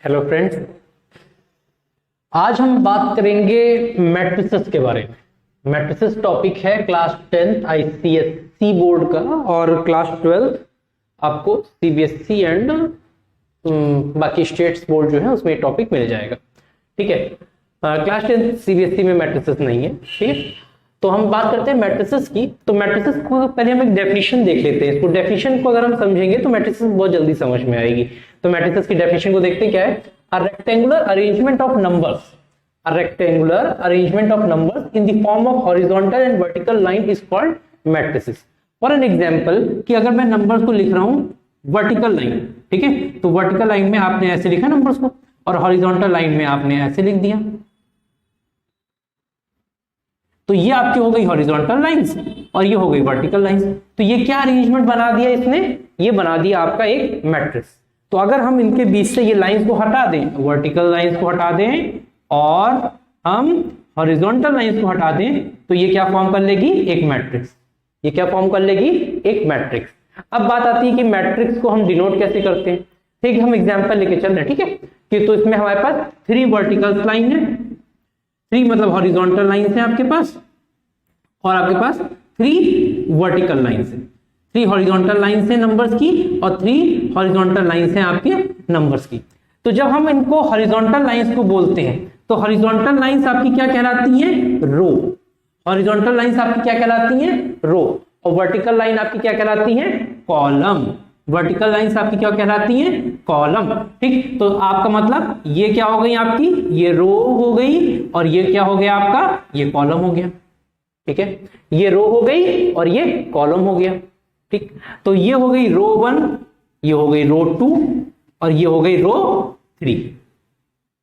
Hello friends, आज हम बात करेंगे मैट्रिसेस के बारे में। मैट्रिसेस टॉपिक है क्लास 10th आईसीएससी बोर्ड का और क्लास 12th आपको सीबीएसई एंड बाकी स्टेट्स बोर्ड जो है उसमें टॉपिक मिल जाएगा। ठीक है, क्लास 10th सीबीएसई में मैट्रिसेस नहीं है। ठीक है, तो हम बात करते हैं मैट्रिसेस की। तो मैट्रिसेस को पहले हम एक डेफिनेशन देख लेते हैं। इसको डेफिनेशन को अगर हम समझेंगे तो मैट्रिसेस बहुत जल्दी समझ में आएगी। तो मैट्रिसेस की डेफिनेशन को देखते हैं, क्या है? A rectangular arrangement of numbers, a rectangular arrangement of numbers in the form of horizontal and vertical line is called matrices. For an example कि अगर मैं नंबर्स को लिख रहा हूं वर्टिकल लाइन, ठीक है, तो वर्टिकल लाइन में आपने ऐसे लिखा नंबर्स को और हॉरिजॉन्टल लाइन में आपने ऐसे लिख दिया, तो ये आपकी हो गई हॉरिजॉन्टल लाइंस और ये हो गई वर्टिकल लाइंस। तो ये क्या अरेंजमेंट बना दिया इसने? ये बना दिया आपका एक मैट्रिक्स। तो अगर हम इनके बीच से ये लाइंस को हटा दें, वर्टिकल लाइंस को हटा दें और हम हॉरिजॉन्टल लाइंस को हटा दें, तो ये क्या फॉर्म कर लेगी? एक मैट्रिक्स। ये क्या फॉर्म कर लेगी? एक मैट्रिक्स। अब बात आती है कि मैट्रिक्स को हम डिनोट कैसे करते हैं। ठीक है, हम एग्जांपल लेके चल रहे हैं। ठीक है, कि तो इसमें हमारे पास 3 वर्टिकल लाइन है, 3 मतलब हॉरिजॉन्टल लाइंस है आपके पास, और आपके पास 3 वर्टिकल लाइंस है। 3 हॉरिजॉन्टल लाइंस है नंबर्स की और 3 हॉरिजॉन्टल लाइंस है आपके नंबर्स की। तो जब हम इनको हॉरिजॉन्टल लाइंस को बोलते हैं तो हॉरिजॉन्टल लाइंस आपकी क्या कहलाती हैं? रो। हॉरिजॉन्टल लाइंस आपकी क्या कहलाती हैं? रो। और वर्टिकल लाइन आपकी क्या कहलाती है? कॉलम। वर्टिकल लाइंस आपकी क्या कहलाती हैं? कॉलम। ठीक, तो आपका मतलब ये क्या हो गई आपकी? ये रो हो गई और ये क्या हो गया आपका? ये कॉलम हो गया। ठीक है, ये रो हो गई और ये कॉलम हो गया। ठीक, तो ये हो गई रो 1, ये हो गई रो 2 और ये हो गई रो 3।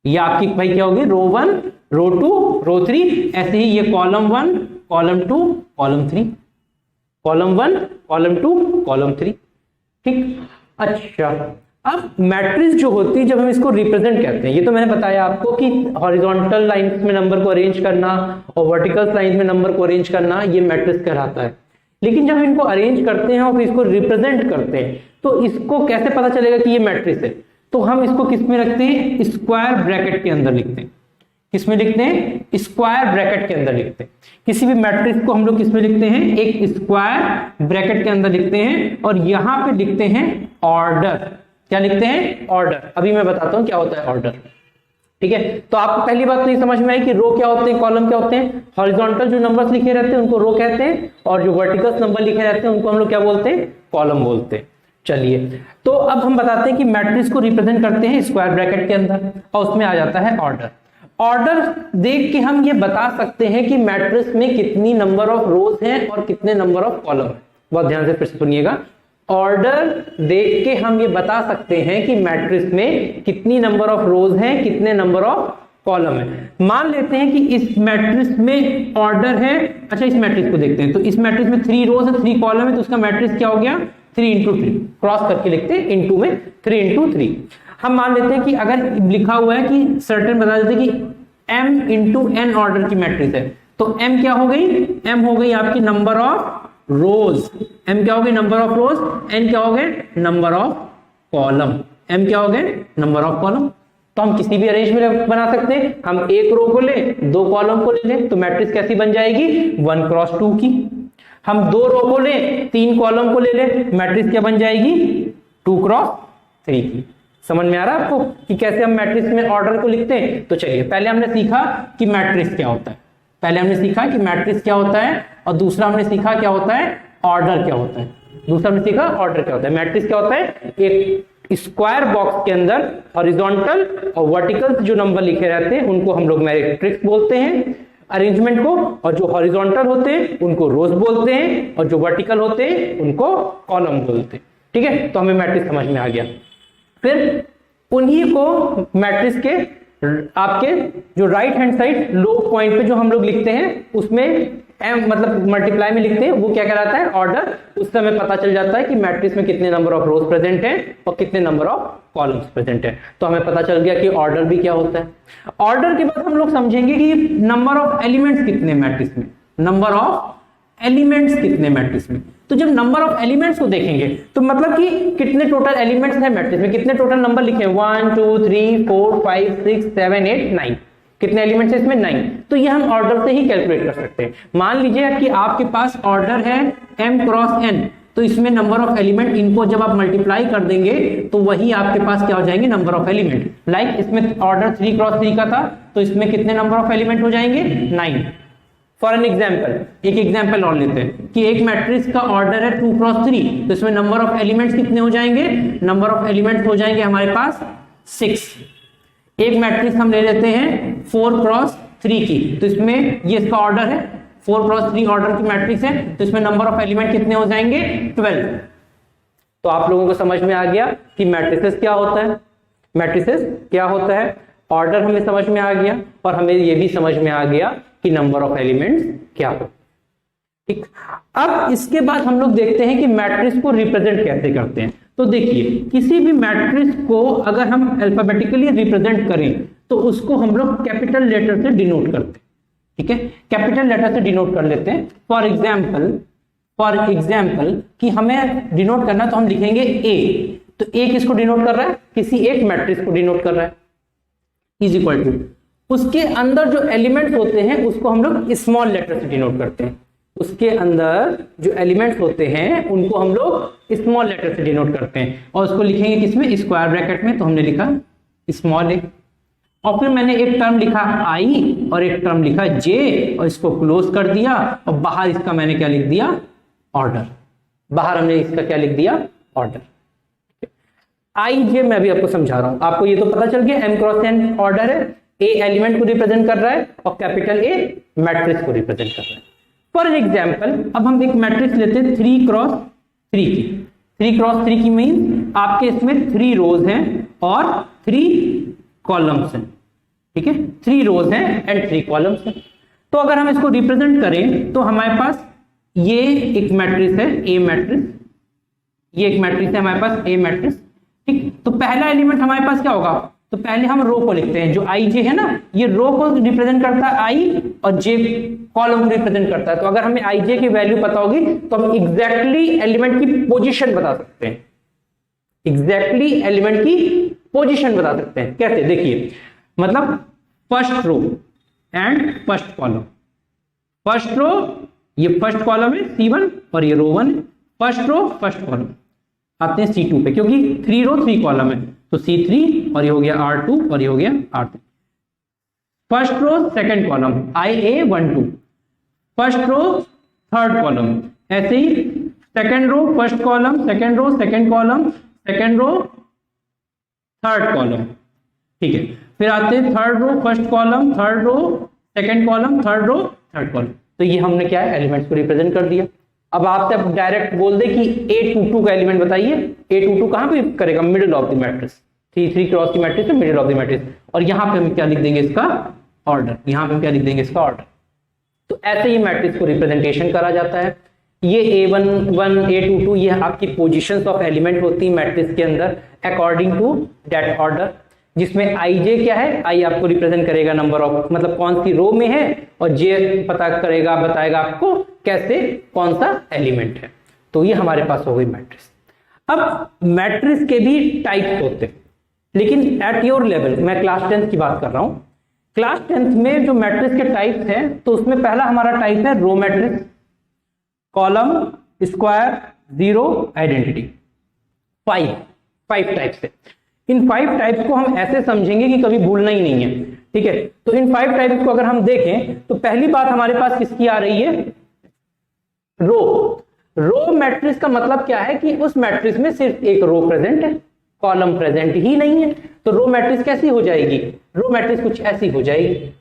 ये आपकी भाई क्या होगी? रो 1, रो 2, रो 3। ऐसे ही ये column 1, column 2, column 3, column 1, column 2, column 3। ठीक, अच्छा, अब मैट्रिक्स जो होती है जब हम इसको रिप्रेजेंट करते हैं, ये तो मैंने बताया आपको कि हॉरिजॉन्टल लाइंस में नंबर को अरेंज करना और वर्टिकल लाइंस में नंबर को अरेंज करना, ये मैट्रिक्स कहलाता है। लेकिन जब हम इनको अरेंज करते हैं और फिर इसको रिप्रेजेंट करते हैं तो इसको कैसे पता चलेगा कि ये मैट्रिक्स है? तो हम इसको किस में रखते हैं? स्क्वायर ब्रैकेट के अंदर लिखते हैं। किस में लिखते हैं? स्क्वायर ब्रैकेट के अंदर लिखते हैं। किसी भी मैट्रिक्स को हम लोग किस में लिखते हैं? एक स्क्वायर ब्रैकेट के अंदर लिखते हैं और यहां पे लिखते हैं ऑर्डर। क्या लिखते हैं? ऑर्डर। अभी मैं बताता हूं क्या होता है ऑर्डर। ठीक है, तो आपको पहली बात तो ये समझ में आई कि रो क्या होते हैं, कॉलम क्या होते हैं। हॉरिजॉन्टल जो नंबर्स लिखे रहते हैं उनको रो कहते हैं और जो वर्टिकल नंबर लिखे रहते हैं उनको हम लोग क्या बोलते हैं? कॉलम बोलते हैं। चलिए, तो अब हम बताते हैं कि मैट्रिक्स को रिप्रेजेंट करते हैं स्क्वायर ब्रैकेट के अंदर और उसमें आ जाता है ऑर्डर। ऑर्डर देख के हम ये बता सकते हैं कि मैट्रिक्स में कितनी नंबर ऑफ रोज हैं और कितने नंबर ऑफ कॉलम है। बहुत ध्यान से फिर से सुनिएगा। ऑर्डर देख के हम ये बता सकते हैं कि मैट्रिक्स में कितनी नंबर ऑफ रोज हैं, कितने नंबर ऑफ कॉलम है। मान लेते हैं कि इस मैट्रिक्स में ऑर्डर है। अच्छा, इस मैट्रिक्स को देखते हैं। तो इस मैट्रिक्स में 3 रोज है, 3 कॉलम है, तो उसका मैट्रिक्स क्या हो गया? 3 into 3। क्रॉस करके लिखते हैं, इंटू में 3 into 3। हम मान लेते हैं कि अगर लिखा हुआ है कि सर्टेन बता देते हैं कि m into n ऑर्डर की मैट्रिक्स है, तो m क्या हो गई? m हो गई आपकी नंबर ऑफ रोज। m क्या हो गई? Number of rose. n क्या हो गए? Number of column. m क्या हो गए? Number of column. तो हम किसी भी अरेंज में बना सकते हैं। हम एक रो को ले, 2 कॉलम को ले लें, तो मैट्रिक्स कैसी बन जाएगी? 1 क्रॉस 2 की। हम 2 रो को ले, 3 कॉलम को ले ले, मैट्रिक्स क्या बन जाएगी? 2 क्रॉस 3 की। समझ में आ रहा है आपको कि कैसे हम मैट्रिक्स में ऑर्डर को लिखते हैं? तो चलिए, पहले हमने सीखा कि मैट्रिक्स क्या होता है। पहले हमने सीखा कि मैट्रिक्स क्या होता है और दूसरा हमने सीखा क्या होता है? ऑर्डर क्या होता है। दूसरा हमने सीखा ऑर्डर क्या होता है। मैट्रिक्स क्या होता है? एक स्क्वायर बॉक्स के अंदर हॉरिजॉन्टल और वर्टिकल जो नंबर लिखे रहते हैं उनको हम लोग मैट्रिक्स बोलते हैं अरेंजमेंट को, और जो हॉरिजॉन्टल होते हैं उनको रोज बोलते हैं और जो वर्टिकल होते हैं उनको कॉलम बोलते हैं। ठीक है, तो हमें मैट्रिक्स समझ में आ गया। फिर उन्हीं को मैट्रिक्स के आपके जो राइट हैंड साइड लो पॉइंट पे जो हम लोग लिखते हैं उसमें m मतलब मल्टीप्लाई में लिखते हैं, वो क्या कहलाता है? ऑर्डर। उससे हमें पता चल जाता है कि मैट्रिक्स में कितने नंबर ऑफ रोज प्रेजेंट हैं और कितने नंबर ऑफ कॉलम्स प्रेजेंट हैं। तो हमें पता चल गया कि ऑर्डर भी क्या होता है। ऑर्डर के बाद हम लोग समझेंगे कि नंबर ऑफ एलिमेंट्स कितने मैट्रिक्स में, नंबर ऑफ एलिमेंट्स कितने मैट्रिक्स में। तो जब नंबर ऑफ एलिमेंट्स को देखेंगे तो मतलब कि कितने टोटल एलिमेंट्स हैं मैट्रिक्स में, कितने टोटल नंबर लिखे हैं 1 2 3 4 5 6 7 8 9, कितने एलिमेंट्स है इसमें 9। तो ये हम ऑर्डर से ही कैलकुलेट कर सकते हैं। मान लीजिए कि आपके पास ऑर्डर है m क्रॉस n, तो इसमें नंबर ऑफ एलिमेंट, इनको जब आप मल्टीप्लाई कर देंगे तो वही आपके पास क्या हो जाएंगे, नंबर ऑफ एलिमेंट। लाइक इसमें ऑर्डर 3 क्रॉस 3 का था, तो इसमें कितने नंबर ऑफ एलिमेंट हो जाएंगे 9। फॉर एन एग्जाम्पल, एक एग्जाम्पल और लेते हैं कि एक मैट्रिक्स का ऑर्डर है 2 क्रॉस 3, तो इसमें नंबर ऑफ एलिमेंट्स कितने हो जाएंगे, नंबर ऑफ एलिमेंट्स हो जाएंगे हमारे पास 6। एक मैट्रिक्स हम ले लेते हैं 4 क्रॉस 3 की, तो इसमें ये इसका ऑर्डर है 4 क्रॉस 3 ऑर्डर की मैट्रिक्स है, तो इसमें नंबर ऑफ एलिमेंट कितने हो जाएंगे 12। तो आप लोगों को समझ में आ गया कि मैट्रिसेस क्या होता है, मैट्रिसेस क्या होता है, ऑर्डर हमें समझ में आ गया और हमें यह भी समझ में आ गया कि नंबर ऑफ एलिमेंट्स क्या हो। ठीक, अब इसके बाद हम लोग देखते हैं कि मैट्रिक्स को रिप्रेजेंट कैसे करते हैं। तो देखिए, किसी भी मैट्रिक्स को अगर हम अल्फाबेटिकली रिप्रेजेंट करें तो उसको हम लोग कैपिटल लेटर से डिनोट करते हैं। ठीक है, कैपिटल लेटर से डिनोट कर लेते हैं। फॉर एग्जाम्पल कि हमें डिनोट करना, तो हम लिखेंगे ए, तो ए किसको डिनोट कर रहा है, किसी एक मैट्रिक्स को डिनोट कर रहा है, इज इक्वल टू उसके अंदर जो एलिमेंट्स होते हैं उसको हम लोग स्मॉल लेटर से डिनोट करते हैं। उसके अंदर जो एलिमेंट्स होते हैं उनको हम लोग स्मॉल लेटर से डिनोट करते हैं और उसको लिखेंगे किसमें, स्क्वायर ब्रैकेट में। तो हमने लिखा स्मॉल ए, और फिर मैंने एक टर्म लिखा आई और एक टर्म लिखा जे, और इसको क्लोज कर दिया और बाहर इसका मैंने क्या लिख दिया, ऑर्डर। बाहर हमने इसका क्या लिख दिया, ऑर्डर। आई जे मैं भी आपको समझा रहा हूं, आपको ये तो पता चल गया एम क्रॉस एन ऑर्डर है, ए एलिमेंट को रिप्रेजेंट कर रहा है और कैपिटल ए मैट्रिक्स को रिप्रेजेंट कर रहा है। फॉर एन एग्जाम्पल, अब हम एक मैट्रिक्स लेते हैं 3 क्रॉस 3 की। 3 क्रॉस 3 की मीन आपके इसमें 3 रोज हैं और 3 कॉलम्स हैं। ठीक है, 3 रोज हैं एंड 3 कॉलम्स हैं। तो अगर हम इसको रिप्रेजेंट करें तो हमारे पास ये एक मैट्रिक्स है ए मैट्रिक्स, ये एक मैट्रिक्स है हमारे पास ए मैट्रिक्स। ठीक, तो पहला एलिमेंट हमारे पास क्या होगा, तो पहले हम रो को लिखते हैं, जो आई जे है ना, ये रो को रिप्रेजेंट करता है आई और जे कॉलम को रिप्रेजेंट करता है। तो अगर हमें आई जे की वैल्यू पता होगी तो हम एग्जैक्टली एलिमेंट की पोजीशन बता सकते हैं, एग्जैक्टली एलिमेंट की पोजीशन बता सकते हैं। कैसे, देखिए, मतलब first row and first column, first row ये फर्स्ट कॉलम है C1 और ये रो 1 है, फर्स्ट रो फर्स्ट कॉलम। आते हैं C2 पे, क्योंकि 3 रो 3 कॉलम है, तो C3 और ये हो गया R2 और ये हो गया R3। First row second column IA12, first row third column, ऐसे ही second row first column, second row second column, second row third column. ठीक है, फिर आते हैं third row first column, third row second column, third row third column. तो ये हमने क्या है, एलिमेंट्स को रिप्रेजेंट कर दिया। अब आपसे डायरेक्ट बोल दे कि A22 का एलिमेंट बताइए, A22 कहां पे करेगा, middle of the matrix. 3 cross की मैट्रिक्स है, मिडिल ऑफ द मैट्रिक्स, और यहां पे हम क्या लिख देंगे, इसका ऑर्डर। यहां पे हम क्या लिख देंगे, इसका ऑर्डर। तो ऐसे ही मैट्रिक्स को रिप्रेजेंटेशन करा जाता है। ये A11 A22 ये आपकी पोजीशंस ऑफ एलिमेंट होती है मैट्रिक्स के अंदर अकॉर्डिंग टू दैट ऑर्डर, जिसमें आई जे क्या है, आई आपको रिप्रेजेंट करेगा नंबर ऑफ, मतलब कौन सी रो में है, और जे पता करेगा, बताएगा आपको कैसे कौन सा एलिमेंट है। तो ये हमारे पास हो गई मैट्रिक्स। अब मैट्रिक्स के भी टाइप्स होते हैं, लेकिन एट योर लेवल, मैं क्लास 10th की बात कर रहा हूं। क्लास 10th में जो मैट्रिक्स के टाइप्स हैं, तो उसमें पहला हमारा टाइप है row matrix, column, square, zero, identity. 5 types है। इन 5 टाइप्स को हम ऐसे समझेंगे कि कभी भूलना ही नहीं है। ठीक है, तो इन 5 टाइप्स को अगर हम देखें तो पहली बात हमारे पास किसकी आ रही है, रो मैट्रिक्स का मतलब क्या है कि उस मैट्रिक्स में सिर्फ एक रो प्रेजेंट है, कॉलम प्रेजेंट ही नहीं है। तो रो मैट्रिक्स कैसी हो जाएगी, रो मैट्रिक्स कुछ ऐसी हो जाएगी,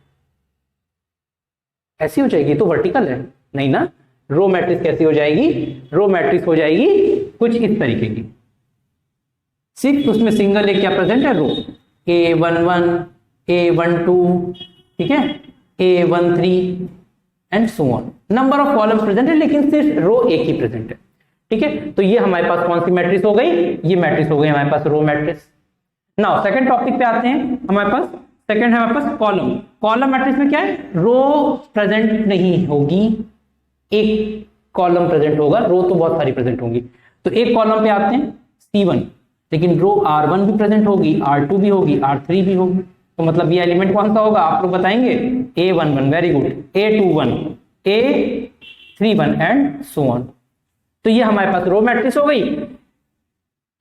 ऐसी हो जाएगी, तो वर्टिकल है नहीं ना। रो मैट्रिक्स कैसी हो जाएगी, रो मैट्रिक्स हो जाएगी कुछ इस तरीके की। 6 उसमें सिंगल एक क्या प्रेजेंट है, रो A11 A12, ठीक है, A13 and so on. Number of columns present है लेकिन सिर्फ रो एक ही प्रेजेंट है। ठीक है, तो ये हमारे पास कौन सी मैट्रिक्स हो गई, ये मैट्रिक्स हो गई हमारे पास row matrix. Now second topic पे आते हैं। हमारे पास सेकंड है हमारे पास कॉलम। कॉलम मैट्रिक्स में क्या है, रो प्रेजेंट नहीं होगी, एक कॉलम प्रेजेंट होगा, रो तो बहुत सारी प्रेजेंट होंगी। तो एक कॉलम पे आते हैं C1, लेकिन रो R1 भी प्रेजेंट होगी, R2 भी होगी, R3 भी होगी। तो मतलब ये एलिमेंट कौन सा होगा, आप लोग बताएंगे, A11, very good, A21, A31 and so on. तो ये हमारे पास रो मैट्रिक्स हो गई,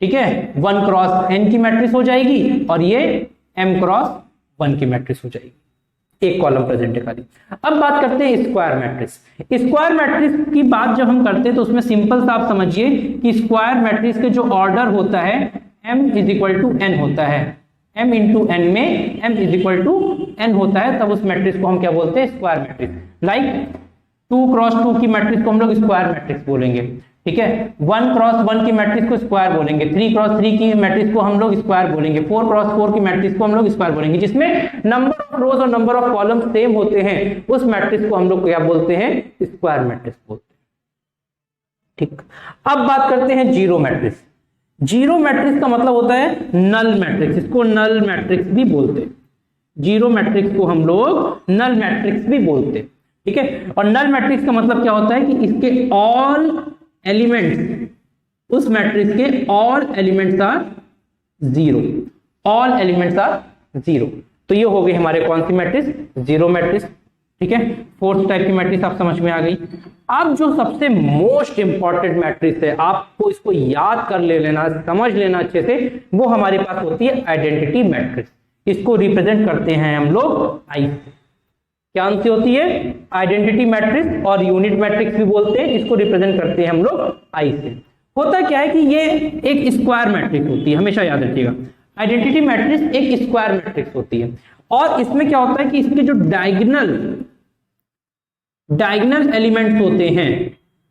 ठीक है, 1 क्रॉस n की मैट्रिक्स हो जाएगी और ये m क्रॉस 1 की मैट्रिक्स हो जाएगी, एक कॉलम प्रेजेंट है खाली। अब बात करते हैं स्क्वायर मैट्रिक्स। स्क्वायर मैट्रिक्स की बात जब हम करते हैं तो उसमें सिंपल सा आप समझिए कि स्क्वायर मैट्रिक्स के जो ऑर्डर होता है m is equal to n होता है, m इंटू n में m is equal to n होता है, तब उस मैट्रिक्स को हम क्या बोलते हैं, स्क्वायर मैट्रिक्स। लाइक 2 क्रॉस 2 की मैट्रिक्स को हम लोग स्क्वायर मैट्रिक्स बोलेंगे, ठीक है। 1 क्रॉस 1 की मैट्रिक्स को स्क्वायर बोलेंगे, 3 क्रॉस 3 की मैट्रिक्स को हम लोग स्क्वायर बोलेंगे, 4 क्रॉस 4 की मैट्रिक्स को हम लोग स्क्वायर बोलेंगे। जिसमें नंबर ऑफ रोज और नंबर ऑफ कॉलम सेम होते हैं उस मैट्रिक्स को हम लोग क्या बोलते हैं, स्क्वायर मैट्रिक्स बोलते हैं, ठीक। अब बात करते हैं जीरो मैट्रिक्स। जीरो मैट्रिक्स का मतलब होता है नल मैट्रिक्स, इसको नल मैट्रिक्स भी बोलते हैं। जीरो मैट्रिक्स को हम लोग नल मैट्रिक्स भी बोलते हैं, ठीक है। और नल मैट्रिक्स का मतलब क्या होता है कि इसके ऑल एलिमेंट्स, उस मैट्रिक्स के all elements are zero, all elements are zero. तो ये हो गई हमारे कौन सी मैट्रिक्स, जीरो मैट्रिक्स, ठीक है। फोर्थ टाइप की मैट्रिक्स आप समझ में आ गई। अब जो सबसे मोस्ट इंपॉर्टेंट मैट्रिक्स है, आपको इसको याद कर लेना, समझ लेना अच्छे से, वो हमारे पास होती है आइडेंटिटी मैट्रिक्स। इसको रिप्रेजेंट करते हैं हम लोग आई से। क्या सी होती है, आइडेंटिटी मैट्रिक्स, और यूनिट मैट्रिक्स भी बोलते हैं, इसको रिप्रेजेंट करते हैं हम लोग आई से। होता क्या है कि ये एक स्क्वायर मैट्रिक्स होती है, हमेशा याद रखिएगा, आइडेंटिटी मैट्रिक्स एक स्क्वायर मैट्रिक्स होती है। और इसमें क्या होता है कि इसके जो डायगोनल एलिमेंट्स होते हैं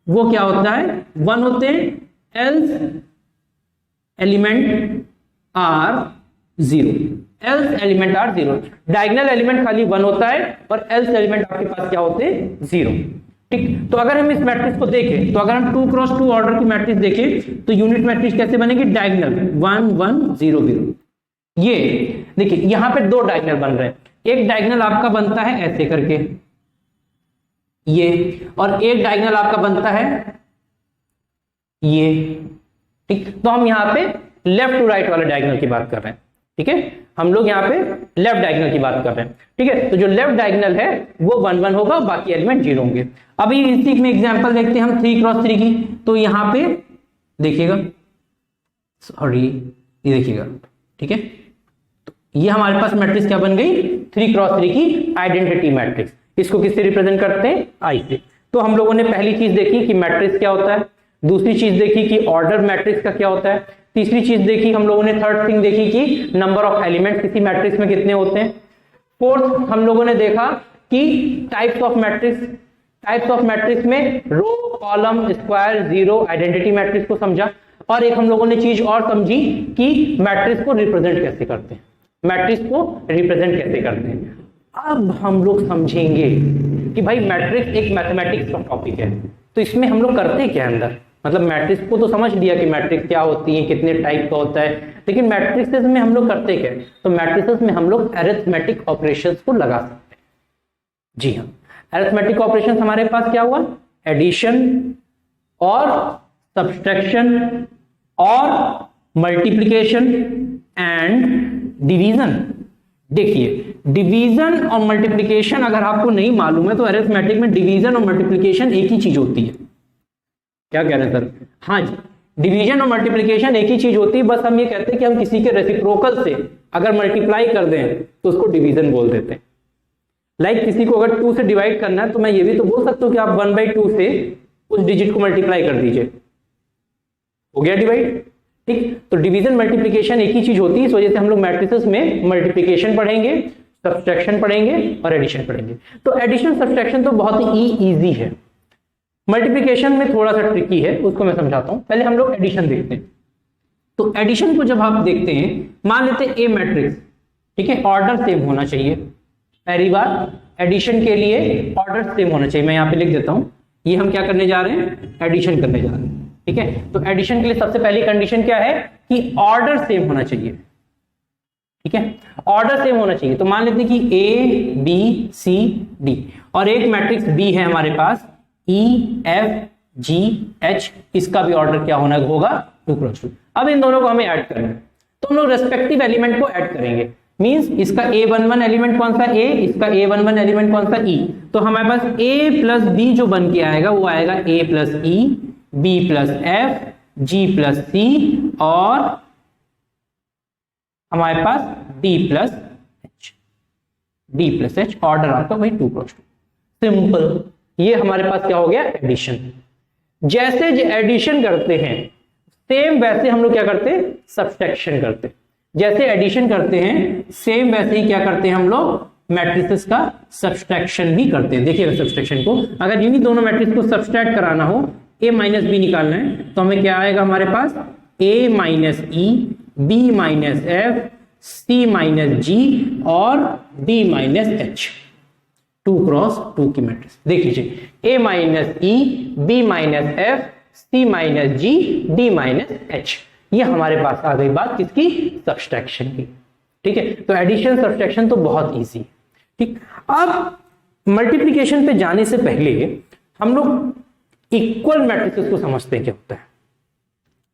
वो क्या होता है, 1 होते हैं, else element are 0, else element are 0। Diagonal element खाली 1 होता है और एल्स एलिमेंट आपके पास क्या होते हैं, 0, ठीक। तो अगर हम इस मैट्रिक्स को देखें, तो अगर हम 2 क्रॉस 2 ऑर्डर की मैट्रिक्स देखें तो यूनिट मैट्रिक्स कैसे बनेगी, डायगोनल 1 1 0 0। ये देखिए यहां पे 2 डायगोनल बन रहे हैं, एक डायगोनल आपका बनता है ऐसे करके ये, और एक डायगोनल आपका बनता है ये, ठीक। तो हम यहां पे लेफ्ट टू राइट वाले डायगोनल की बात कर रहे हैं, ठीक है। हम लोग यहाँ पे लेफ्ट डायगोनल की बात कर रहे हैं, ठीक है। तो जो लेफ्ट डायगोनल है वो 1 1 होगा, बाकी एलिमेंट 0 होंगे। अभी इसी में एग्जांपल देखते हैं हम 3 क्रॉस 3 की। तो यहाँ पे देखिएगा, सॉरी ये देखिएगा, ठीक है। तो ये हमारे पास मैट्रिक्स क्या बन गई, 3 क्रॉस 3 की आइडेंटिटी मैट्रिक्स। इसको किससे रिप्रेजेंट करते हैं, आई से। तो हम लोगों ने पहली चीज देखी कि मैट्रिक्स क्या होता है, दूसरी चीज देखी कि ऑर्डर मैट्रिक्स का क्या होता है, तीसरी चीज देखी हम लोगों ने, थर्ड थिंग देखी कि नंबर ऑफ एलिमेंट किसी मैट्रिक्स में कितने होते हैं। फोर्थ हम लोगों ने देखा कि types of matrix, types of matrix में row, column, square, zero, identity matrix को समझा। और एक हम लोगों ने चीज और समझी कि मैट्रिक्स को रिप्रेजेंट कैसे करते हैं, मैट्रिक्स को रिप्रेजेंट कैसे करते हैं। अब हम लोग समझेंगे कि भाई मैट्रिक्स एक मैथमेटिक्स का टॉपिक है, तो इसमें हम लोग करते क्या अंदर, मतलब मैट्रिक्स को तो समझ लिया कि मैट्रिक्स क्या होती है, कितने टाइप का होता है, लेकिन मैट्रिक्स में हम लोग करते क्या, तो मैट्रिक्स में हम लोग अरिथमेटिक ऑपरेशंस को लगा सकते हैं। जी हाँ, अरिथमेटिक ऑपरेशंस हमारे पास क्या हुआ, एडिशन और सब्सट्रैक्शन और मल्टीप्लिकेशन एंड डिवीजन। देखिए डिवीजन और मल्टीप्लिकेशन अगर आपको नहीं मालूम है तो अरिथमेटिक में डिवीजन और मल्टीप्लिकेशन एक ही चीज होती है। क्या कह रहे हैं सर, हाँ जी, डिवीजन और मल्टीप्लिकेशन एक ही चीज होती है, बस हम ये कहते हैं कि हम किसी के रेसिप्रोकल से अगर मल्टीप्लाई कर दें तो उसको डिवीजन बोल देते हैं। लाइक किसी को अगर 2 से डिवाइड करना है तो मैं ये भी तो बोल सकता हूँ कि आप 1/2 से उस डिजिट को मल्टीप्लाई कर दीजिए, हो गया डिवाइड, ठीक। तो डिवीजन मल्टीप्लिकेशन एक ही चीज होती है, इस वजह से हम लोग मैट्रिसेस में मल्टीप्लिकेशन पढ़ेंगे, सब्सट्रैक्शन पढ़ेंगे और एडिशन पढ़ेंगे। तो एडिशन सब्सट्रैक्शन तो बहुत ही इजी है, मल्टीप्लिकेशन में थोड़ा सा ट्रिकी है, उसको मैं समझाता हूं। पहले हम लोग एडिशन देखते हैं। तो एडिशन को जब आप देखते हैं, मान लेते हैं ए मैट्रिक्स, ठीक है, ऑर्डर सेम होना चाहिए। पहली बात, एडिशन के लिए ऑर्डर सेम होना चाहिए। मैं यहाँ पे लिख देता हूं, ये हम क्या करने जा रहे हैं, एडिशन करने जा रहे हैं, ठीक है। तो एडिशन के लिए सबसे पहली कंडीशन क्या है कि ऑर्डर सेम होना चाहिए, ठीक है, ऑर्डर सेम होना चाहिए। तो मान लेते हैं कि ए बी सी डी और एक मैट्रिक्स बी है हमारे पास, ई एफ जी एच, इसका भी ऑर्डर क्या होना होगा 2 क्रॉस 2। अब इन दोनों को हमें ऐड करना है, तो हम लोग रेस्पेक्टिव एलिमेंट को ऐड करेंगे। मींस इसका A11 एलिमेंट कौन सा A, इसका A11 एलिमेंट कौन सा E, तो हमारे पास A प्लस B जो बन के आएगा वो आएगा A plus E, B plus F, G plus C और हमारे पास D प्लस H। ऑर्डर आपका वही 2 क्रॉस 2। सिंपल, ये हमारे पास क्या हो गया एडिशन। जैसे एडिशन करते हैं सेम वैसे हम लोग क्या करते हैं सब्सट्रैक्शन करते हैं। जैसे एडिशन करते हैं सेम वैसे ही क्या करते हैं हम लोग मैट्रिसेस का सब्सट्रैक्शन भी करते हैं। देखिए सब्सट्रैक्शन को, अगर इन्हीं दोनों मैट्रिक्स को सब्सट्रैक्ट कराना हो, a माइनस बी निकालना है, तो हमें क्या आएगा हमारे पास a minus E, b minus F, c minus G और d माइनस एच। 2 क्रॉस 2 की मैट्रिक्स देख लीजिए, a minus E, b minus F, c minus G, d minus H. ये हमारे पास आ गई बात किसकी सब्सट्रैक्शन की। ठीक है, तो एडिशन सब्सट्रैक्शन तो बहुत इजी है। ठीक, अब मल्टीप्लिकेशन पे जाने से पहले हम लोग इक्वल मैट्रिसेस को समझते हैं क्या होता है।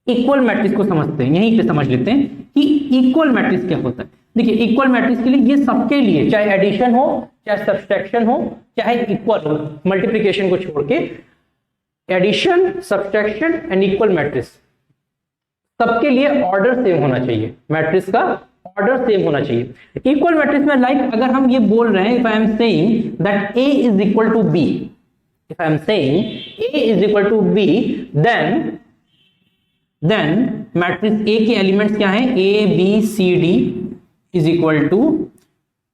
इक्वल मैट्रिक्स को समझते हैं, यहीं पे समझ लेते हैं कि इक्वल मैट्रिक्स क्या होता है। देखिए इक्वल मैट्रिक्स के लिए ये सबके लिए, चाहे एडिशन हो चाहे सब्सट्रैक्शन हो चाहे इक्वल हो, मल्टीप्लिकेशन को छोड़ के addition subtraction and equal matrix सबके लिए ऑर्डर सेम होना चाहिए, मैट्रिक्स का ऑर्डर सेम होना चाहिए। इक्वल मैट्रिक्स में लाइक अगर हम ये बोल रहे हैं, if I am saying that A is equal to B, if I am saying A is equal to B, then matrix A के एलिमेंट्स क्या हैं A B C D is equal to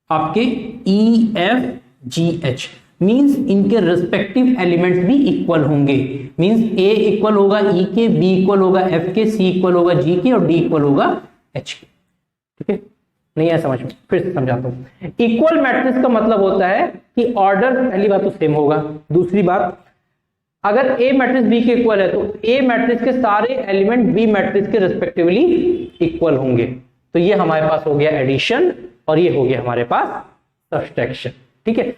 आपके E F G H। Means इनके respective elements भी equal होंगे। Means A equal होगा E के, B equal होगा F के, C इक्वल होगा G के और D इक्वल होगा H के। ठीक है, नहीं है समझ में, फिर से समझाता हूं। इक्वल मैट्रिक्स का मतलब होता है कि ऑर्डर पहली बात तो सेम होगा, दूसरी बात अगर A मैट्रिक्स B के इक्वल है तो A मैट्रिक्स के सारे एलिमेंट B मैट्रिक्स के रिस्पेक्टिवली इक्वल होंगे। तो ये हमारे पास हो गया एडिशन और ये हो गया हमारे पास सब्सट्रैक्शन। ठीक है,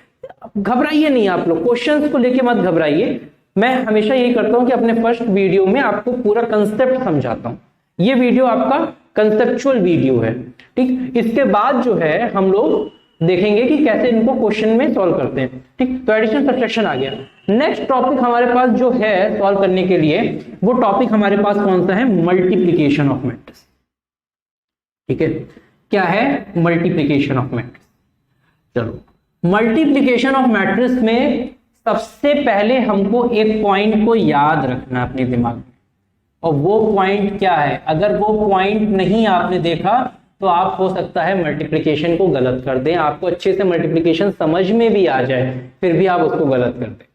घबराइए नहीं आप लोग, क्वेश्चंस को लेके मत घबराइए। मैं हमेशा यही करता हूं कि अपने फर्स्ट वीडियो में आपको पूरा कंसेप्ट समझाता हूं। ये वीडियो आपका कंसेप्चुअल वीडियो है। ठीक, इसके बाद जो है हम लोग देखेंगे कि कैसे इनको क्वेश्चन में सॉल्व करते हैं। ठीक, तो एडिशन सब्सट्रैक्शन आ गया। नेक्स्ट टॉपिक हमारे पास जो है सॉल्व करने के लिए, वो टॉपिक हमारे पास कौन सा है मल्टीप्लीकेशन ऑफ मैट्रिक्स। ठीक है, क्या है मल्टीप्लीकेशन ऑफ मैट्रिक्स। चलो, मल्टीप्लीकेशन ऑफ मैट्रिक्स में सबसे पहले हमको एक पॉइंट को याद रखना अपने दिमाग में, और वो पॉइंट क्या है। अगर वो पॉइंट नहीं आपने देखा तो आप हो सकता है मल्टीप्लिकेशन को गलत कर दें, आपको अच्छे से मल्टीप्लिकेशन समझ में भी आ जाए फिर भी आप उसको गलत कर दें।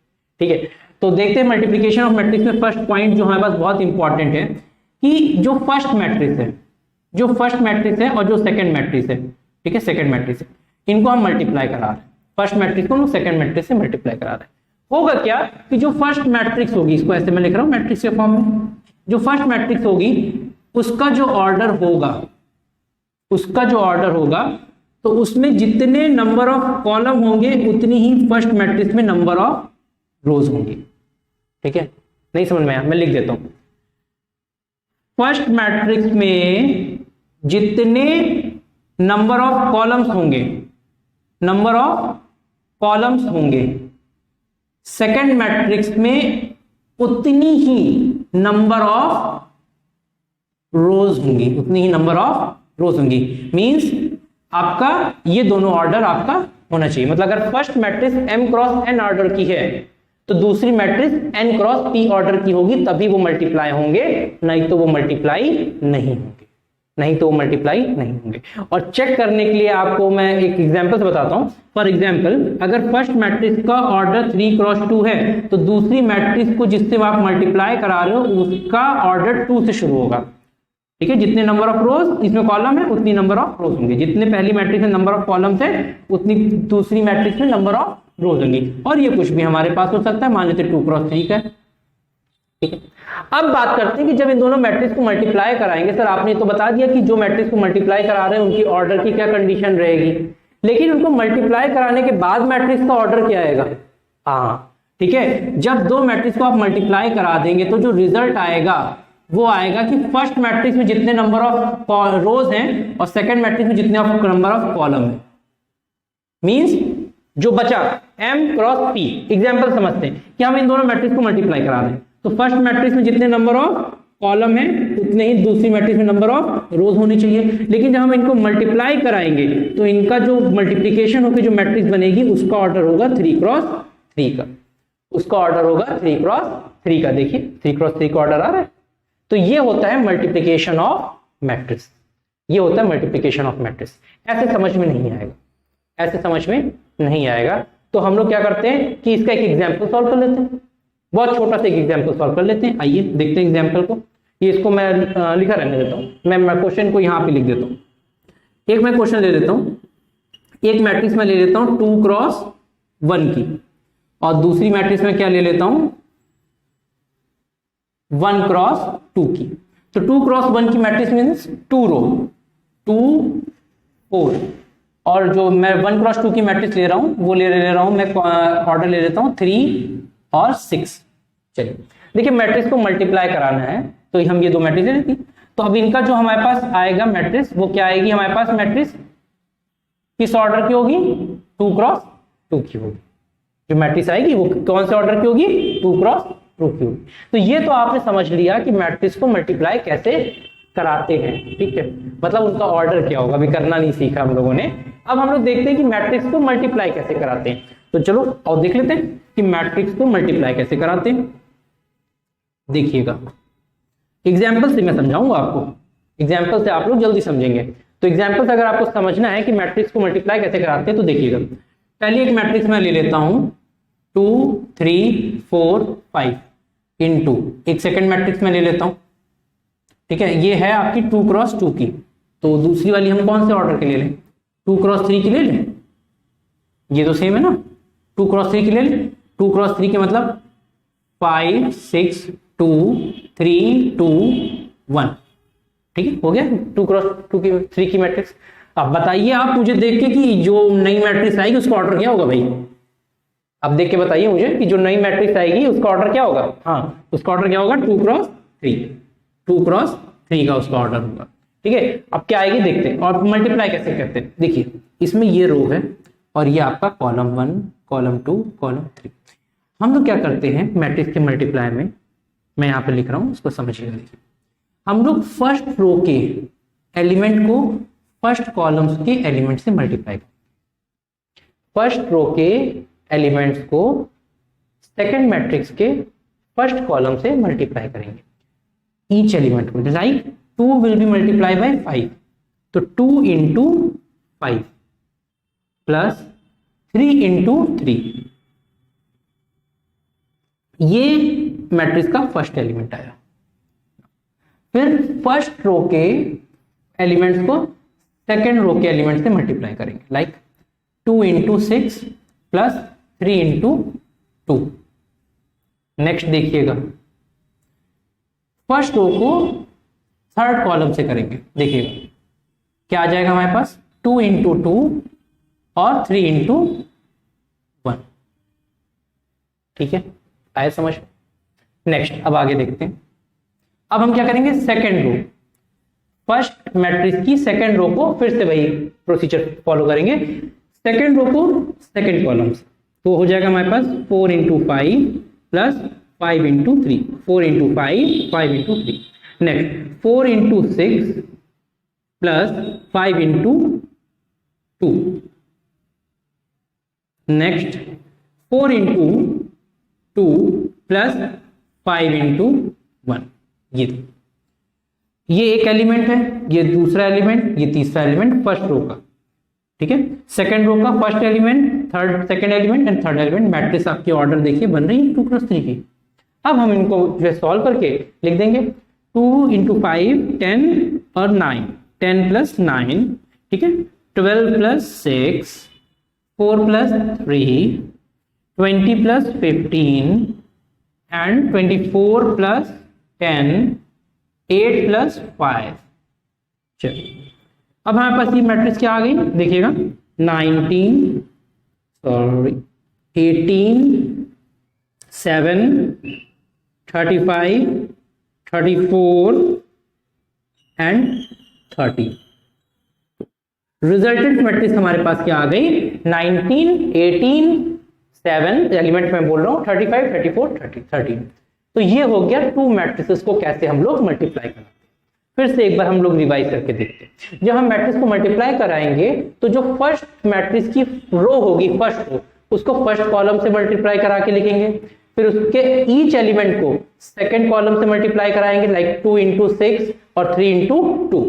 ठीक है, तो देखते हैं मल्टीप्लिकेशन ऑफ मैट्रिक्स में फर्स्ट पॉइंट जो हमारे पास बहुत इंपॉर्टेंट है कि जो फर्स्ट मैट्रिक्स है, जो फर्स्ट मैट्रिक्स है और जो सेकंड मैट्रिक्स है, ठीक है सेकंड मैट्रिक्स है, इनको हम मल्टीप्लाई करा रहे हैं। फर्स्ट मैट्रिक्स को हम सेकंड मैट्रिक्स से मल्टीप्लाई करा रहे हैं। होगा क्या कि जो फर्स्ट मैट्रिक्स होगी, इसको ऐसे मैं लिख रहा हूं मैट्रिक्स के फॉर्म में, जो फर्स्ट मैट्रिक्स होगी उसका जो ऑर्डर होगा, उसका जो ऑर्डर होगा तो उसमें जितने नंबर ऑफ कॉलम होंगे उतनी ही फर्स्ट मैट्रिक्स में नंबर ऑफ रोज होंगी। ठीक है, नहीं समझ में आया, मैं लिख देता हूं। फर्स्ट मैट्रिक्स में जितने नंबर ऑफ कॉलम्स होंगे, नंबर ऑफ कॉलम्स होंगे, सेकंड मैट्रिक्स में उतनी ही नंबर ऑफ रोज होंगी, उतनी ही नंबर ऑफ रोज होंगी। मींस आपका ये दोनों ऑर्डर आपका होना चाहिए। मतलब अगर first matrix m cross n order की है तो दूसरी matrix n cross p order की होगी, तभी वो मल्टीप्लाई होंगे, नहीं तो वो मल्टीप्लाई नहीं होंगे, नहीं तो वो मल्टीप्लाई नहीं होंगे। और चेक करने के लिए आपको मैं एक एग्जांपल से बताता हूं। फॉर एग्जांपल, अगर फर्स्ट मैट्रिक्स का ऑर्डर 3 क्रॉस 2 है तो दूसरी मैट्रिक्स को जिससे आप मल्टीप्लाई करा रहे हो उसका ऑर्डर 2 से शुरू होगा। ठीक है, जितने नंबर ऑफ रोज इसमें कॉलम है उतनी नंबर ऑफ रोज होंगे, जितने पहली मैट्रिक्स में नंबर ऑफ कॉलम्स है उतनी दूसरी मैट्रिक्स में नंबर ऑफ रोज होंगी। और ये कुछ भी हमारे पास हो सकता है, मान लेते 2 क्रॉस 3 का। ठीक है, अब बात करते हैं कि जब इन दोनों मैट्रिक्स को मल्टीप्लाई कराएंगे, सर आपने तो बता दिया कि जो मैट्रिक्स को मल्टीप्लाई करा रहे हैं उनकी ऑर्डर की क्या कंडीशन रहेगी, लेकिन उनको मल्टीप्लाई कराने के बाद मैट्रिक्स का ऑर्डर क्या आएगा। हाँ, ठीक है, जब दो मैट्रिक्स को आप मल्टीप्लाई करा देंगे तो जो रिजल्ट आएगा वो आएगा कि फर्स्ट मैट्रिक्स में जितने नंबर ऑफ रोज हैं और सेकंड मैट्रिक्स में जितने नंबर ऑफ कॉलम है, मींस जो बचा m क्रॉस p। एग्जांपल समझते हैं कि हम इन दोनों मैट्रिक्स को मल्टीप्लाई करा दें, तो फर्स्ट मैट्रिक्स में जितने नंबर ऑफ कॉलम है उतने ही दूसरी मैट्रिक्स में नंबर ऑफ रोज होनी चाहिए। लेकिन जब हम इनको मल्टीप्लाई कराएंगे तो इनका जो मल्टीप्लीकेशन होकर जो मैट्रिक्स बनेगी उसका ऑर्डर होगा 3 क्रॉस 3 का, उसका ऑर्डर होगा 3 क्रॉस 3 का। देखिए 3 क्रॉस 3 का ऑर्डर आ रहा है। तो ये होता है मल्टीप्लीकेशन ऑफ मैट्रिक्स, ये होता है मल्टीप्लीकेशन ऑफ मैट्रिक्स। ऐसे समझ में नहीं आएगा, ऐसे समझ में नहीं आएगा। तो हम लोग क्या करते हैं कि इसका एक एग्जाम्पल सॉल्व कर लेते हैं, बहुत छोटा सा एक एग्जाम्पल सॉल्व कर लेते हैं। आइए देखते हैं एग्जाम्पल को। ये इसको मैं लिखा रहने देता हूँ, मैं क्वेश्चन को यहाँ पे लिख देता हूँ। एक मैं क्वेश्चन ले लेता हूँ, एक मैट्रिक्स में ले लेता हूँ 2 क्रॉस 1 की, और दूसरी मैट्रिक्स में क्या ले लेता हूँ 1 क्रॉस 2 की। तो 2 क्रॉस 1 की मैट्रिक्स मीन्स 2 रो 2 4, और जो मैं 1 क्रॉस 2 की मैट्रिक्स ले रहा हूं वो ले रहा हूं मैं ऑर्डर ले लेता हूं 3 और 6। चलिए देखिए मैट्रिक्स को मल्टीप्लाई कराना है तो हम ये दो मैट्रिक्स ले लेती। तो अब इनका जो हमारे पास आएगा मैट्रिक्स वो क्या आएगी, हमारे पास मैट्रिक्स किस ऑर्डर की होगी 2 क्रॉस 2 की होगी। जो मैट्रिक्स आएगी वो कौन से ऑर्डर की होगी 2 क्रॉस 2 की होगी। तो ये तो आपने समझ लिया कि मैट्रिक्स को मल्टीप्लाई कैसे कराते हैं, ठीक है, मतलब उनका ऑर्डर क्या होगा, अभी करना नहीं सीखा हम लोगों ने। अब हम लोग देखते हैं कि मैट्रिक्स को मल्टीप्लाई कैसे कराते हैं। तो चलो और देख लेते हैं कि मैट्रिक्स को मल्टीप्लाई कैसे कराते हैं। देखिएगा एग्जाम्पल से मैं समझाऊंगा आपको, एग्जाम्पल से आप लोग जल्दी समझेंगे। तो एग्जाम्पल से अगर आपको समझना है कि मैट्रिक्स को मल्टीप्लाई कैसे कराते हैं तो देखिएगा। पहले एक मैट्रिक्स में ले लेता हूं 2 3 4 5 इंटू एक सेकेंड मैट्रिक्स में ले लेता हूं, ठीक है, ये है आपकी 2 क्रॉस 2 की। तो दूसरी वाली हम कौन से ऑर्डर के ले लें, 2 क्रॉस 3 की ले लें, ये तो सेम है ना, 2 क्रॉस 3 की ले लें। 2 क्रॉस 3 के मतलब 5 6 2 3 2 1, ठीक है, हो गया 2 क्रॉस 2 की 3 की मैट्रिक्स। अब बताइए आप मुझे देख के कि जो नई मैट्रिक्स आएगी उसका ऑर्डर क्या होगा भाई, अब देख के बताइए मुझे कि जो नई मैट्रिक्स आएगी उसका ऑर्डर क्या होगा। हाँ उसका ऑर्डर क्या होगा 2 क्रॉस 3, 2 क्रॉस 3 का उसका ऑर्डर होगा, ठीक है। अब क्या आएगी देखते हैं और मल्टीप्लाई कैसे करते हैं। देखिए इसमें ये रो है और ये आपका कॉलम 1 कॉलम 2 कॉलम 3। हम लोग क्या करते हैं मैट्रिक्स के मल्टीप्लाई में, मैं यहाँ पे लिख रहा हूँ उसको समझिएगा। देखिए हम लोग फर्स्ट रो के एलिमेंट को फर्स्ट कॉलम्स के एलिमेंट से मल्टीप्लाई करेंगे, फर्स्ट रो के एलिमेंट्स को सेकंड मैट्रिक्स के फर्स्ट कॉलम से मल्टीप्लाई करेंगे ईच एलिमेंट को। Like 2 will be multiply by 5, तो 2 इंटू 5 प्लस 3 इंटू 3, ये मैट्रिक्स का फर्स्ट एलिमेंट आया। फिर फर्स्ट रो के एलिमेंट्स को सेकेंड रो के एलिमेंट से मल्टीप्लाई करेंगे, like 2 into 6 plus 3 into 2। Next देखिएगा फर्स्ट रो को थर्ड कॉलम से करेंगे, देखिएगा क्या आ जाएगा हमारे पास 2 इंटू 2 और 3 इंटू 1, ठीक है, आया समझ। नेक्स्ट अब आगे देखते हैं। अब हम क्या करेंगे सेकेंड रो, फर्स्ट मैट्रिक्स की सेकेंड रो को फिर से वही प्रोसीजर फॉलो करेंगे, सेकेंड रो को सेकेंड कॉलम से, तो हो जाएगा हमारे पास 4 into 5 plus 5 into 3, 4 into 5 5 into 3। Next 4 into 6 plus 5 into 2। Next 4 into 2 plus 5 into 1। ये एक एलिमेंट है, ये दूसरा एलिमेंट, ये तीसरा एलिमेंट फर्स्ट रो का, ठीक है, सेकंड रो का first element, third second element and third element. Matrix आपकी ऑर्डर देखिए बन रही है 2 क्रॉस 3 की। अब हम इनको जो सॉल्व करके लिख देंगे 2 इंटू 5 10 और 9, 10 प्लस 9, ठीक है, 12 plus 6, 4 plus 3, 20 plus 15 and 24 plus 10, 8 plus 5। चलिए अब हमारे पास ये मैट्रिक्स क्या आ गई देखिएगा 18, 7, 35, 34 एंड 30। रिजल्टेंट मैट्रिक्स हमारे पास क्या आ गई? 19, 18, 7 एलिमेंट में बोल रहा हूं, 35, 34, 30, 13। तो ये हो गया टू मैट्रिसेस को कैसे हम लोग मल्टीप्लाई कराते हैं। फिर से एक बार हम लोग रिवाइज करके देखते हैं। जब हम मैट्रिक्स को मल्टीप्लाई कराएंगे तो जो फर्स्ट मैट्रिक्स की रो होगी, फर्स्ट रो, उसको फर्स्ट कॉलम से मल्टीप्लाई करा के लिखेंगे। फिर उसके ईच एलिमेंट को सेकंड कॉलम से मल्टीप्लाई कराएंगे, लाइक 2 into 6 और 3 into 2।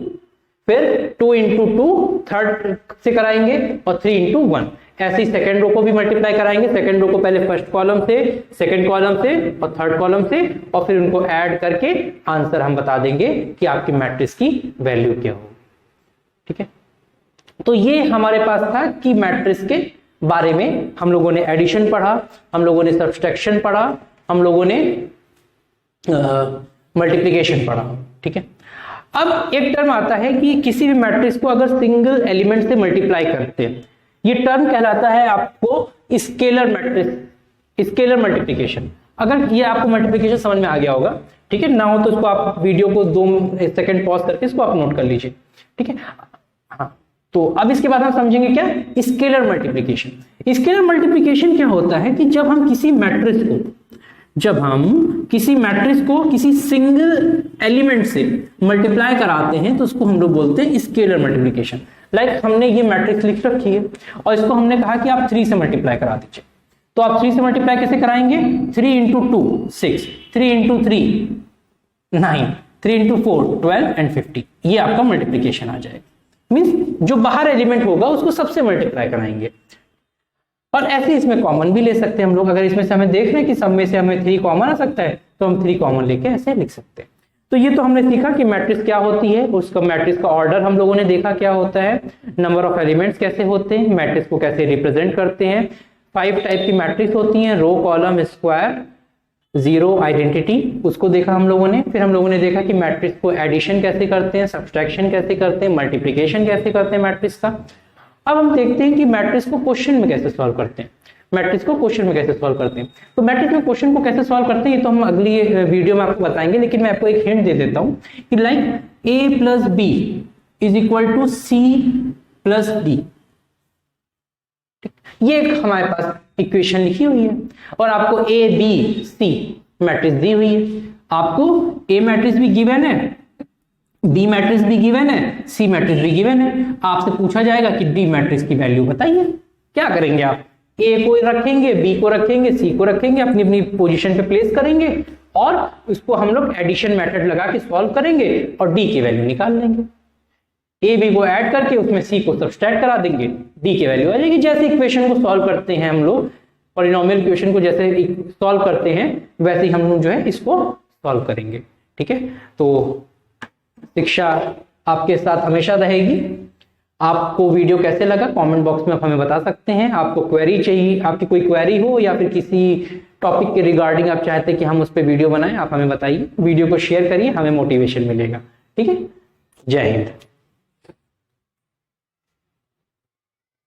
फिर 2 into 2 थर्ड से कराएंगे और 3 into 1। ऐसे ही सेकंड रो को भी मल्टीप्लाई कराएंगे। सेकंड रो को पहले फर्स्ट कॉलम से, सेकंड कॉलम से और थर्ड कॉलम से, और फिर उनको ऐड करके आंसर हम बता देंगे कि आपकी मैट्रिक्स की वैल्यू क्या हो। ठीक है, तो ये हमारे पास था कि मैट्रिक्स के बारे में हम लोगों ने एडिशन पढ़ा, हम लोगों ने सब्सट्रैक्शन पढ़ा, हम लोगों ने मल्टीप्लिकेशन पढ़ा। ठीक है, अब एक टर्म आता है कि किसी भी मैट्रिक्स को अगर सिंगल एलिमेंट से मल्टीप्लाई करते हैं, ये टर्म कहलाता है आपको स्केलर मैट्रिक्स, स्केलर मल्टीप्लिकेशन। अगर ये आपको मल्टीप्लिकेशन समझ में आ गया होगा, ठीक है, ना हो तो इसको आप वीडियो को 2 सेकंड पॉज करके इसको आप नोट कर लीजिए। ठीक है, हाँ, तो अब इसके बाद हम समझेंगे क्या स्केलर मल्टीप्लिकेशन। स्केलर मल्टीप्लिकेशन क्या होता है कि जब हम किसी मैट्रिक्स को किसी सिंगल एलिमेंट से मल्टीप्लाई कराते हैं तो उसको हम लोग बोलते हैं स्केलर मल्टीप्लिकेशन। लाइक हमने ये मैट्रिक्स लिख रखी है और इसको हमने कहा कि आप 3 से मल्टीप्लाई करा दीजिए। तो आप 3 से मल्टीप्लाई कैसे कराएंगे? 3 into 2 6, 3 into 3 9, 3 into 4 12 एंड 50। ये आपका मल्टीप्लिकेशन आ जाएगा। मींस जो बाहर एलिमेंट होगा उसको सबसे मल्टीप्लाई कराएंगे। और ऐसे इसमें कॉमन भी ले सकते हैं हम लोग। अगर इसमें से हमें देख रहे हैं कि सब में से हमें 3 कॉमन आ सकता है तो हम 3 कॉमन लेके ऐसे लिख सकते हैं। तो ये तो हमने सीखा कि मैट्रिक्स क्या होती है, उसका मैट्रिक्स का ऑर्डर हम लोगों ने देखा क्या होता है, नंबर ऑफ एलिमेंट्स कैसे होते हैं, मैट्रिक्स को कैसे रिप्रेजेंट करते हैं। 5 टाइप की मैट्रिक्स होती हैं, रो, कॉलम, स्क्वायर, जीरो, आइडेंटिटी, उसको देखा हम लोगों ने। फिर हम लोगों ने देखा कि मैट्रिक्स को एडिशन कैसे करते हैं, सब्सट्रैक्शन कैसे करते हैं, मल्टीप्लिकेशन कैसे करते हैं मैट्रिक्स का। अब हम देखते हैं कि मैट्रिक्स को क्वेश्चन में कैसे सॉल्व करते हैं। मैट्रिक्स को क्वेश्चन में कैसे सॉल्व करते हैं, तो मैट्रिक्स में क्वेश्चन को कैसे सॉल्व करते हैं ये तो हम अगली वीडियो में आपको बताएंगे। लेकिन मैं आपको एक हिंट दे देता हूं कि like a + b = c + d। ये एक हमारे पास इक्वेशन लिखी हुई है और आपको a b c मैट्रिक्स दी हुई है। आपको a मैट्रिक्स भी गिवन है, b मैट्रिक्स भी गिवन है, c मैट्रिक्स भी गिवन है। आपसे पूछा जाएगा कि d मैट्रिक्स की वैल्यू बताइए। क्या करेंगे आप? a को रखेंगे, b को रखेंगे, c को रखेंगे, अपनी अपनी पोजीशन पे प्लेस करेंगे और उसको हम लोग एडिशन मेथड लगा के सॉल्व करेंगे और d की वैल्यू निकाल लेंगे। a b को ऐड करके उसमें c को सब्सट्रैक्ट करा देंगे, d की वैल्यू आ जाएगी। जैसे इक्वेशन को सॉल्व करते हैं हम लोग, पॉलिनोमियल इक्वेशन को जैसे सॉल्व करते हैं वैसे ही हम लोग जो है इसको सॉल्व करेंगे। ठीक है, तो शिक्षा आपके साथ हमेशा रहेगी। आपको वीडियो कैसे लगा कमेंट बॉक्स में आप हमें बता सकते हैं। आपको क्वेरी चाहिए, आपकी कोई क्वेरी हो या फिर किसी टॉपिक के रिगार्डिंग आप चाहते हैं कि हम उस पर वीडियो बनाएं, आप हमें बताइए। वीडियो को शेयर करिए, हमें मोटिवेशन मिलेगा। ठीक है, जय हिंद।